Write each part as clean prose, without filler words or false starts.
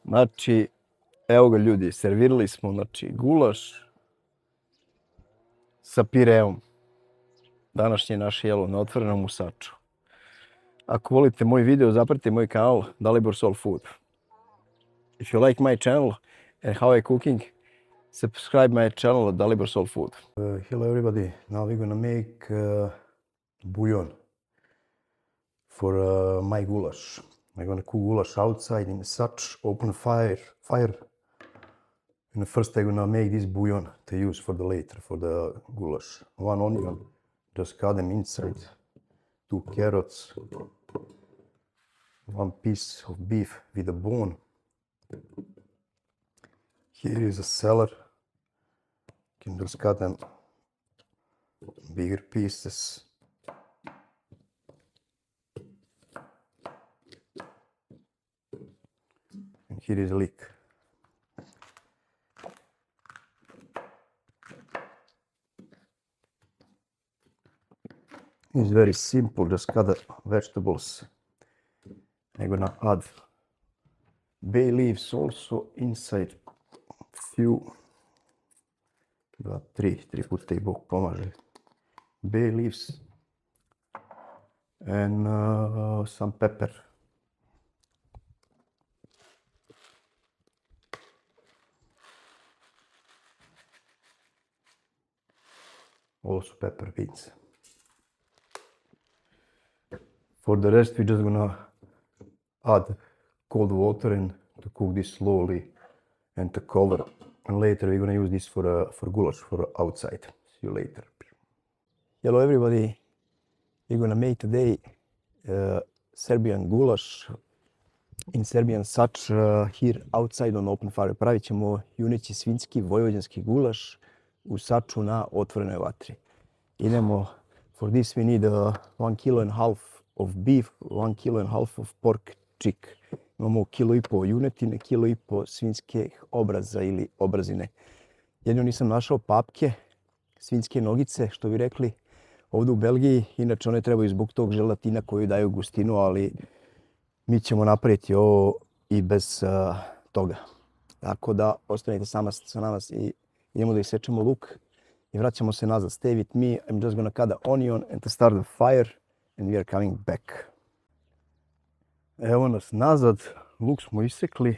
Znači, evo ga ljudi, servirali smo gulaš sa pireom. Današnje naše jelo na otvorenom u Saču. Ako volite moj video, zapratite moj kanal Dalibor Soul Food. If you like my channel and how I cooking, subscribe my channel Dalibor Soul Food. Hello everybody, now we're gonna make bouillon for my goulash. I'm gonna cook goulash outside in such open fire. And first I'm gonna make this bouillon to use for the later, for the goulash. 1 onion, just cut them inside. 2 carrots. 1 piece of beef with a bone. Here is a celery. You can just cut them bigger pieces. And here is a leek. It's very simple, just cut the vegetables. I'm gonna add bay leaves also inside. Few, 2, 3 puta i Bog pomaže. Bay leaves and some pepper. Also pepper beans. For the rest, we're just gonna add cold water and to cook this slowly and to cover. And later we're gonna use this for goulash for outside. See you later. Hello everybody. We're gonna make today Serbian goulash in Serbian Sač here outside on open fire. Pravit ćemo juneći svinjski vojvođanski gulaš u Saču na otvorenoj vatri. Idemo, for this we need 1,5 kg of beef, 1,5 kg of pork cheek. Imamo 1,5 kg junetine, 1,5 kg svinjskih obraza ili obrazine. Jedino nisam našao papke, svinjske nogice, što bi rekli ovdje u Belgiji. Inače one trebaju zbog tog želatina koju daju gustinu, ali mi ćemo napraviti ovo i bez toga. Tako da ostanite sa nama i idemo da isečemo luk i vraćamo se nazad. Stay with me, I'm just gonna cut the onion and to start the fire and we are coming back. Evo nas nazad, luk smo isekli.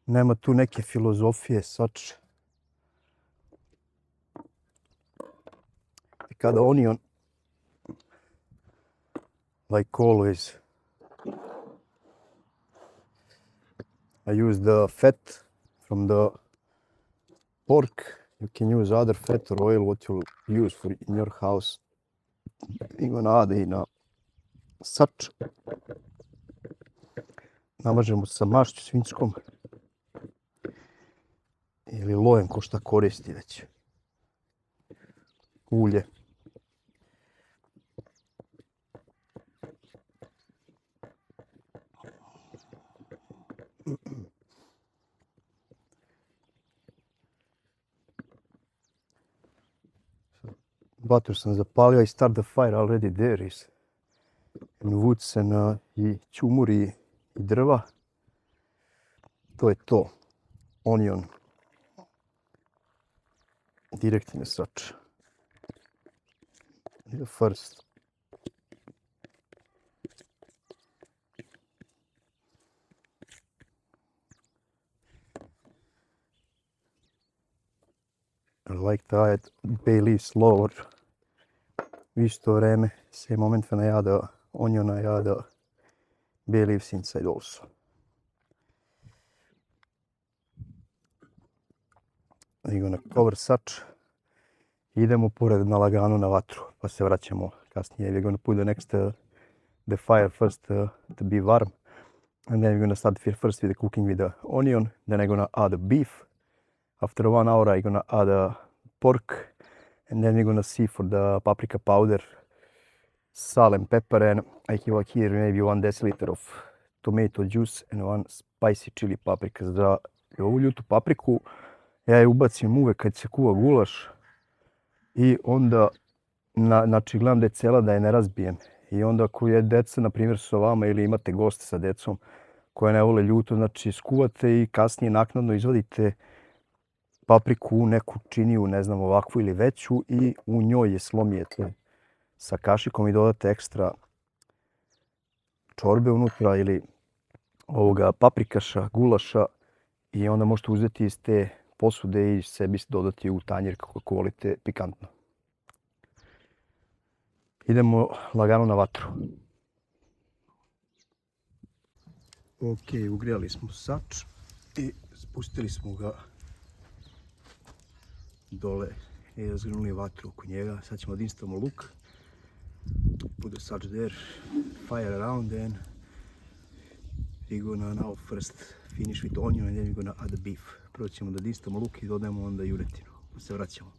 Nema tu neke filozofije, Sač. Cut the onion like always. I use the fat from the pork. You can use other fat or oil what you use for in your house. I'm gonna add in Sač. Namažemo sa mašću svinjskom ili lojem ko šta koristi već. Ulje. Vatru sam zapalio, I start the fire already there is. And woods and i čumuri i drva. To je to. Onion. Direkt in the Sač. First. I like to add bay leaves lower. U isto vreme, same moment when I add the onion, I add the bay leaves inside also. I'm gonna cover Sač. Idemo pored na lagano na vatru, pa se vraćamo kasnije. We're gonna put the fire first to be warm. And then we're gonna start first with the cooking with the onion. Then I'm gonna add the beef. After 1 hour I'm gonna add the pork. And then we're gonna see for the paprika powder, salt and pepper. And I have here maybe 1 deciliter of tomato juice and 1 spicy chili paprika. Za ovu ljutu papriku ja je ubacim uvek kad se kuva gulaš. I onda, znači gledam da je cela, da je ne razbijem. I onda ako je deca, na primjer, sa vama ili imate goste sa decom, koje ne vole ljuto, znači skuvate i kasnije naknadno izvadite papriku u neku činiju, ne znam, ovakvu ili veću i u njoj je slomijete sa kašikom i dodate ekstra čorbe unutra ili ovoga paprikaša, gulaša i onda možete uzeti iz te posude i sebi dodati u tanjir kako volite pikantno. Idemo lagano na vatru. Ok, ugrijali smo sač i spustili smo ga dole i razgrnuli vatru oko njega. Sad ćemo da instalamo luk. Put the sač there, fire around, and we're gonna now first finish with onion and then we're gonna add the beef. Prvo ćemo da instalamo luk i dodajemo onda junetinu. Pa se vraćamo.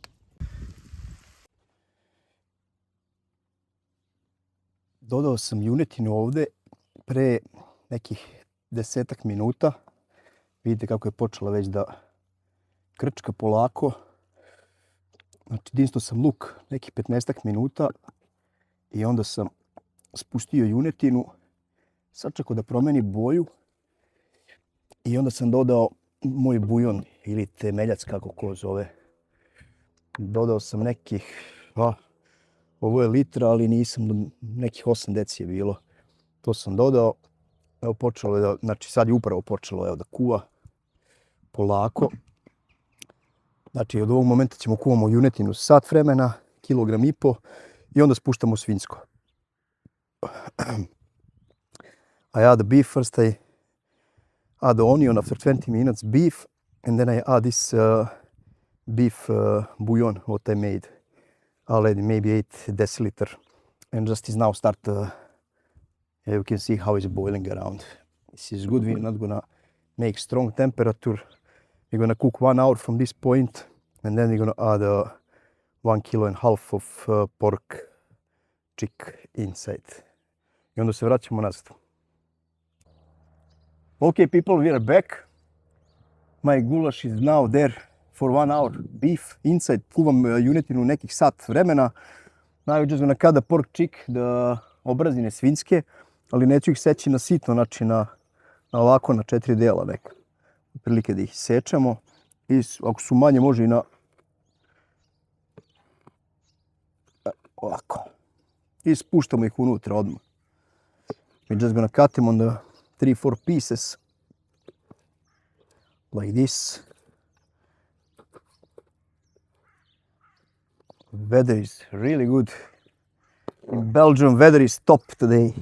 Dodao sam junetinu ovdje pre nekih 10 minuta. Vidite kako je počela već da krčka polako. Znači, dinstao sam luk nekih 15 minuta i onda sam spustio junetinu, sačekao da promeni boju i onda sam dodao moj bujon ili temeljac, kako ko zove. Dodao sam nekih, ovo je litra, ali nisam, nekih 8 deci je bilo. To sam dodao. Evo počelo je da, znači sad je upravo počelo da kuva polako. Znači od ovog momenta ćemo kuvamo junetinu sat vremena, 1,5 kilogram i onda spuštamo svinjsko. I add the beef first, I add the onion after 20 minutes beef and then I add this beef bouillon what I made already, maybe 8 deciliter, and just is now start you can see how it's boiling around. This is good. We're not gonna make strong temperature. We're gonna cook 1 hour from this point, and then we're gonna add 1,5 kilograms of pork chick inside. I onda se vraćamo nazad. Okay, people, we are back. My goulash is now there for 1 hour. Beef inside. Kuvam junetinu nekih sat vremena. Now we're just gonna cut the pork chick, the obrazine svinjske, ali neću ih seći na sitno, znači na ovako na 4 dela neka. Prilike da ih sečemo i ako su manje može i na ovako. I spuštamo ih unutra odmah. We're just gonna cut them on the 3-4 pieces like this. Weather is really good. In Belgium, weather is top today.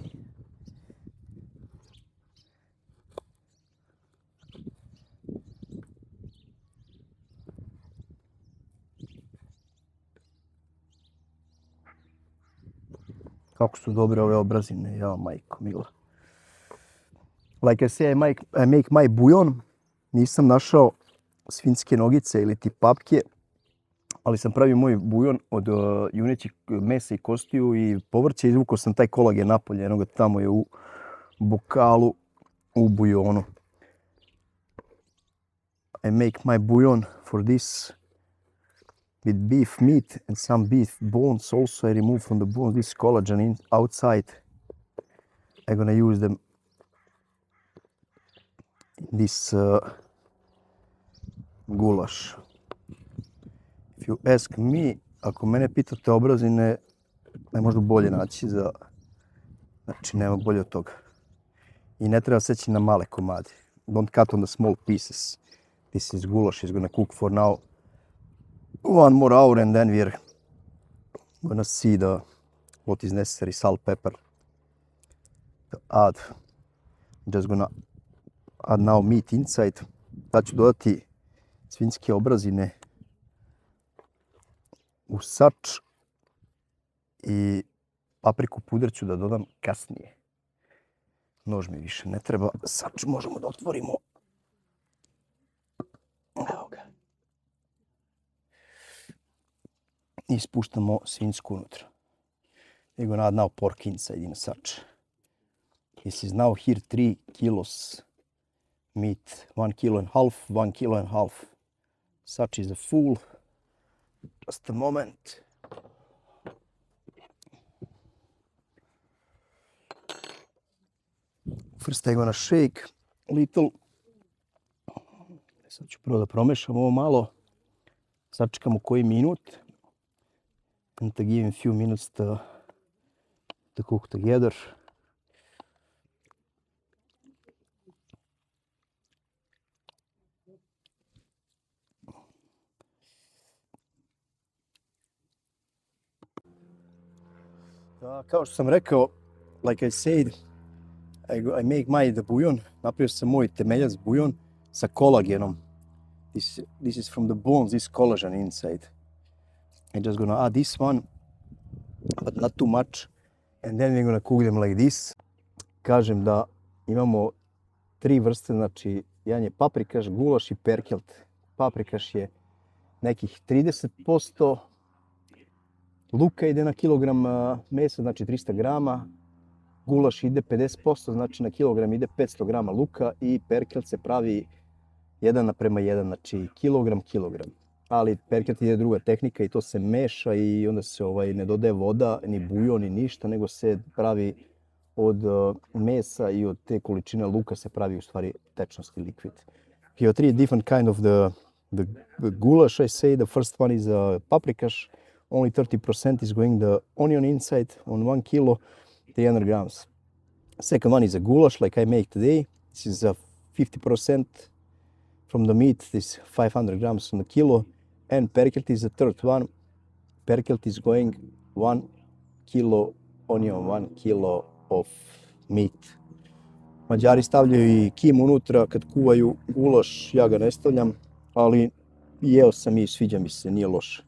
Kako su dobre ove obrazine, ja majko mila. Like I say, I make my bouillon. Nisam našao svinjske nogice ili ti papke, ali sam pravio moj bouillon od junećih mesa i kostiju i povrća. Izvukao sam taj kolagen napolje, eno ga tamo je u bokalu u bouillonu. I make my bouillon for this with beef meat and some beef bones. Also I remove from the bones this collagen outside. I'm gonna use them in this goulash. If you ask me, ako mene pitate obrazine, ne možda bolje naći za, znači nema bolje od toga. I ne treba seći na male komade. Don't cut on the small pieces. This is goulash, is gonna cook for now 1 more hour and then we're gonna see what is necessary, salt, pepper to add. Just gonna add now meat inside. Sad ću dodati svinjske obrazine u sač i papriku puder ću da dodam kasnije. Nož mi više ne treba, sač možemo da otvorimo. Evo ga. I spuštamo svinjsku unutra. We're gonna add now pork inside in a sač. This is now here 3 kilos meat, 1,5 kilograms, 1,5 kilograms. Sač is a full. Just a moment. First I'm gonna shake little. Sad ću prvo da promešam ovo malo. Sačekamo koji minut. And to give him a few minutes to cook together. Kao što sam rekao, like I said, I make my bujon. Napravio sam moj temeljac bujon sa kolagenom. This is from the bones, this collagen inside. I'm just gonna add this one, but not too much. And then we're gonna cook them like this. Kažem da imamo 3 vrste, znači jedan je paprikaš, gulaš i perkelt. Paprikaš je nekih 30%, luka ide na kilogram mesa, znači 300 grama, gulaš ide 50%, znači na kilogram ide 500 grama luka i perkelt se pravi 1:1, znači kilogram. Ali perkelt je druga tehnika i to se meša i onda se ne dodaje voda, ni bujon, ni ništa, nego se pravi od mesa i od te količine luka se pravi u stvari tečnosti liquid. Here are 3 different kind of the goulash, I say. The first one is paprikaš. Only 30% is going the onion inside on 1 kilo, 300 grams. Second one is a goulash like I make today. This is 50% from the meat, this 500 grams on the kilo. And perkelt is the third one. Perkelt is going 1 kilo onion, 1 kilo of meat. Mađari stavljaju i kim unutra kad kuvaju gulaš, ja ga ne stavljam, ali jeo sam i sviđa mi se, nije loše.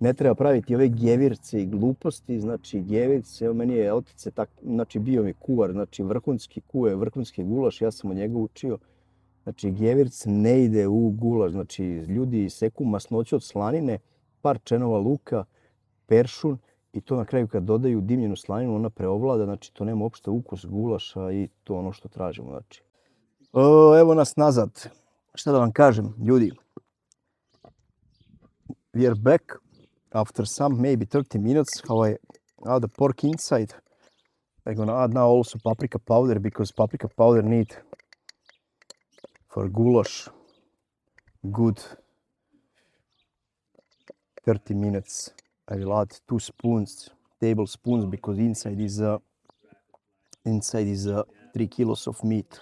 Ne treba praviti ove gjevirce i gluposti, znači gjevirce, evo meni je otac znači bio mi kuvar, znači vrhunski kuje, vrhunski gulaš, ja sam od njega učio. Znači gjevirc ne ide u gulaš, znači ljudi seku masnoću od slanine, par čenova luka, peršun i to na kraju kad dodaju dimljenu slaninu ona preovlada, znači to nema uopšte ukus gulaša i to ono što tražimo, znači. Evo nas nazad, šta da vam kažem, ljudi. We are back after some maybe 30 minutes how I add the pork inside. I'm gonna add now also paprika powder because paprika powder need for goulash good 30 minutes. I will add 2 tablespoons because inside is 3 kilos of meat.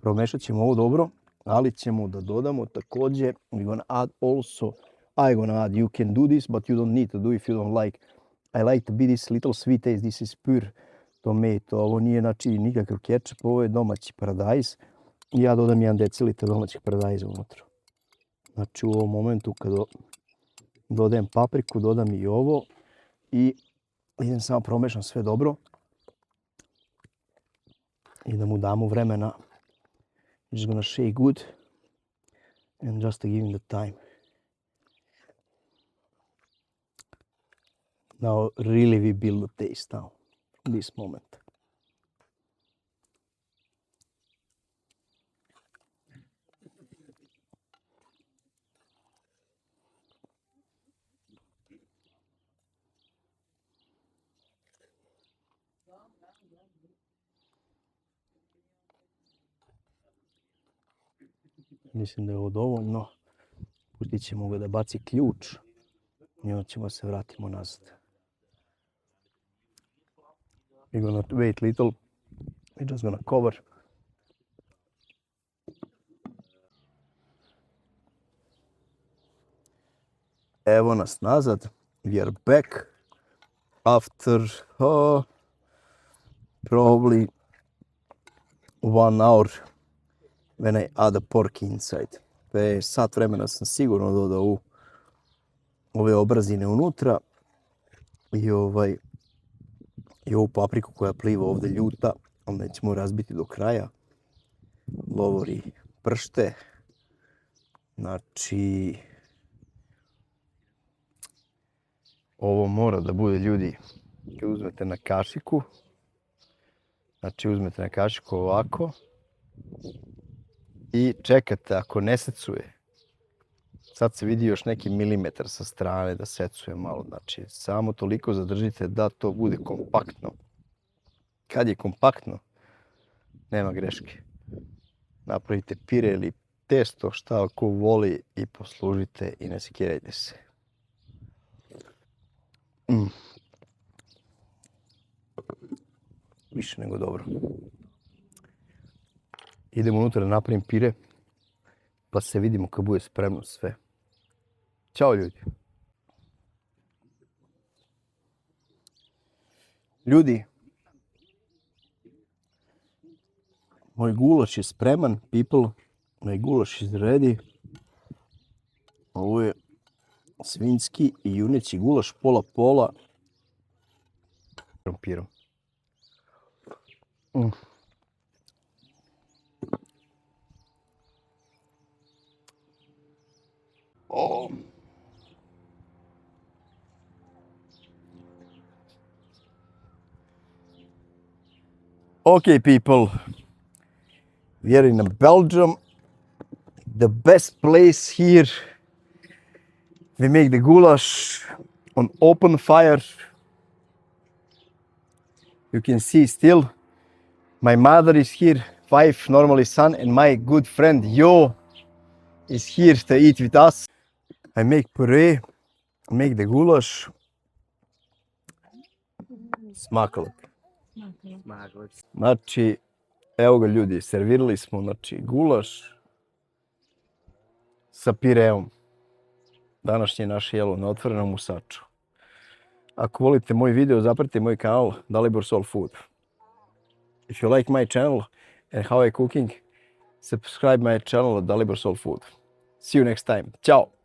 Promešat ćemo ovo dobro, ali ćemo da dodamo također, we're gonna add also, you can do this, but you don't need to do if you don't like. I like to be this little sweet taste, this is pure tomato, ovo nije znači nikakav kečap, ovo je domaći paradajz i ja dodam 1 deciliter domaćeg paradajza unutra. Znači u ovom momentu kad dodajem papriku, dodam i ovo i idem samo promešam sve dobro i da mu damo vremena. Just gonna shake good and just to give him the time. Now really we build the taste now from this moment. Mislim da je ovo dovoljno. Pustit ćemo ga da baci ključ i onda ćemo se vratimo nazad. We're gonna wait little. We're just gonna cover. Evo nas nazad. We are back after probably 1 hour when I add the pork inside. Pre sat vremena sam sigurno dodao ove obrazine unutra i ovu papriku koja pliva ovdje ljuta, onda ćemo razbiti do kraja. Lovori pršte. Znači, ovo mora da bude, ljudi, kad uzmete na kašiku, znači uzmete na kašiku ovako i čekate ako ne secuje. Sad se vidi još neki milimetar sa strane da secuje malo, znači samo toliko zadržite da to bude kompaktno. Kad je kompaktno, nema greške. Napravite pire ili testo, šta ko voli i poslužite i ne sekirajte se. Više nego dobro. Idemo unutra da napravim pire, pa se vidimo kad bude spremno sve. Ćao ljudi. Ljudi, moj gulaš je spreman, people. Moj gulaš is ready. Ovo je svinjski i juneći gulaš pola. Krompirom. Oh. Okay, people, we are in Belgium, the best place here. We make the goulash on open fire. You can see still, my mother is here, wife, normally son, and my good friend Jo is here to eat with us. I make puree, make the goulash. Smakalak. Znači, evo ga ljudi, servirali smo gulaš sa pireom. Današnje naše jelo na otvorenom usaču. Ako volite moj video, zapratite moj kanal Dalibor Soul Food. If you like my channel and how I cooking, subscribe my channel Dalibor Soul Food. See you next time. Ciao!